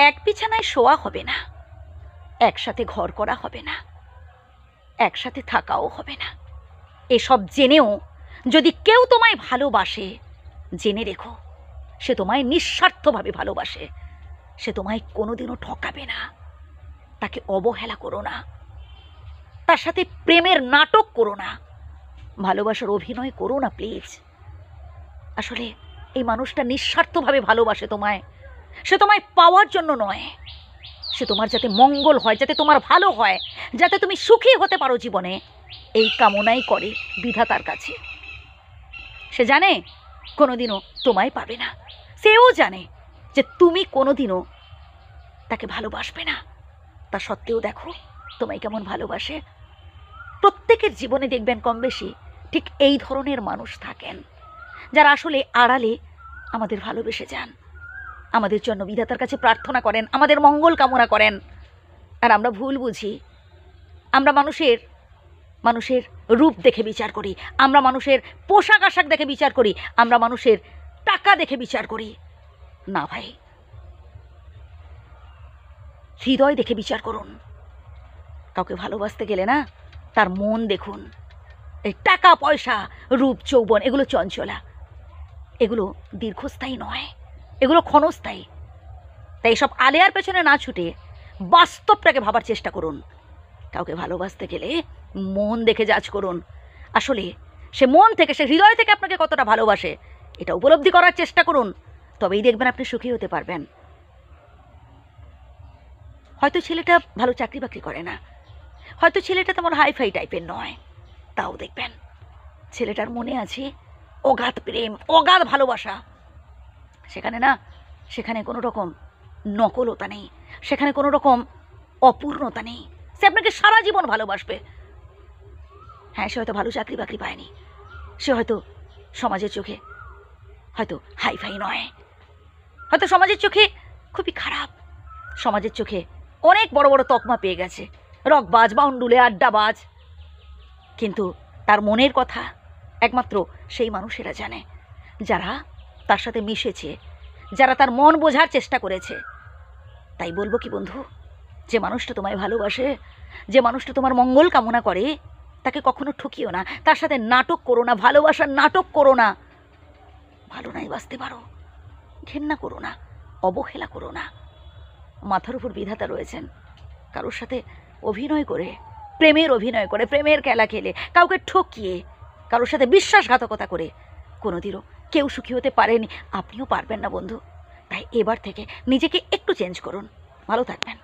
এক বিছানায় শোয়া হবে না, একসাথে ঘর করা হবে না, একসাথে থাকাও হবে না। এসব জেনেও যদি কেউ তোমায় ভালোবাসে, জেনে রেখো সে তোমায় নিঃস্বার্থভাবে ভালোবাসে। সে তোমায় কোনোদিনও ঠকাবে না। তাকে অবহেলা করো না, তার সাথে প্রেমের নাটক করো না, ভালোবাসার অভিনয় করো না প্লিজ। আসলে এই মানুষটা নিঃস্বার্থভাবে ভালোবাসে তোমায়। সে তোমায় পাওয়ার জন্য নয়, সে তোমার যাতে মঙ্গল হয়, যাতে তোমার ভালো হয়, যাতে তুমি সুখী হতে পারো জীবনে, এই কামনাই করে বিধাতার কাছে। সে জানে কোনোদিনও তোমায় পাবে না, সেও জানে যে তুমি কোনোদিনও তাকে ভালোবাসবে না। তা সত্ত্বেও দেখো তোমায় কেমন ভালোবাসে। প্রত্যেকের জীবনে দেখবেন কম বেশি ঠিক এই ধরনের মানুষ থাকেন, যারা আসলে আড়ালে আমাদের ভালোবেসে যান, আমাদের জন্য বিধাতার কাছে প্রার্থনা করেন, আমাদের মঙ্গল কামনা করেন। আর আমরা ভুল বুঝি। আমরা মানুষের রূপ দেখে বিচার করি, আমরা মানুষের পোশাক আশাক দেখে বিচার করি, আমরা মানুষের টাকা দেখে বিচার করি। না ভাই, হৃদয় দেখে বিচার করুন। কাউকে ভালোবাসতে গেলে না তার মন দেখুন। এই টাকা পয়সা রূপ যৌবন এগুলো চঞ্চলা, এগুলো দীর্ঘস্থায়ী নয়, এগুলো ক্ষণস্থায়ী। তাই এসব আলেয়ার পেছনে না ছুটে বাস্তবটাকে ভাবার চেষ্টা করুন। কাউকে ভালোবাসতে গেলে মন দেখে জাজ করুন। আসলে সে মন থেকে, সে হৃদয় থেকে আপনাকে কতটা ভালোবাসে এটা উপলব্ধি করার চেষ্টা করুন, তবেই দেখবেন আপনি সুখী হতে পারবেন। হয়তো ছেলেটা ভালো চাকরি বাকরি করে না, হয়তো ছেলেটা তেমন হাইফাই টাইপের নয়, তাও দেখবেন ছেলেটার মনে আছে অগাধ প্রেম, অগাধ ভালোবাসা। সেখানে কোনো রকম নকলতা নেই, সেখানে কোনো রকম অপূর্ণতা নেই। সে আপনাকে সারা জীবন ভালোবাসবে। হ্যাঁ, সে হয়তো ভালো চাকরি বাকরি পায়নি, সে হয়তো সমাজের চোখে হয়তো হাইফাই নয়, হয়তো সমাজের চোখে খুবই খারাপ, সমাজের চোখে অনেক বড় বড় তকমা পেয়ে গেছে, রকবাজ, বাউন্ডুলে, আড্ডাবাজ। কিন্তু তার মনের কথা একমাত্র সেই মানুষেরা জানে, যারা তার সাথে মিশেছে, যারা তার মন বোঝার চেষ্টা করেছে। তাই বলবো কি বন্ধু, যে মানুষটা তোমায় ভালোবাসে, যে মানুষটা তোমার মঙ্গল কামনা করে, তাকে কখনো ঠকিও না, তার সাথে নাটক করো না, ভালোবাসার নাটক করো না। ভালো নাই বাঁচতে পারো, ঘেন্না করো না, অবহেলা করো না। মাথার উপর বিধাতা রয়েছেন। কারোর সাথে অভিনয় করে, প্রেমের অভিনয় করে, প্রেমের খেলা খেলে, কাউকে ঠকিয়ে, কারোর সাথে বিশ্বাসঘাতকতা করে কোনোদিনও কেউ সুখী হতে পারেনি, আপনিও পারবেন না বন্ধু। তাই এবার থেকে নিজেকে একটু চেঞ্জ করুন। ভালো থাকবেন।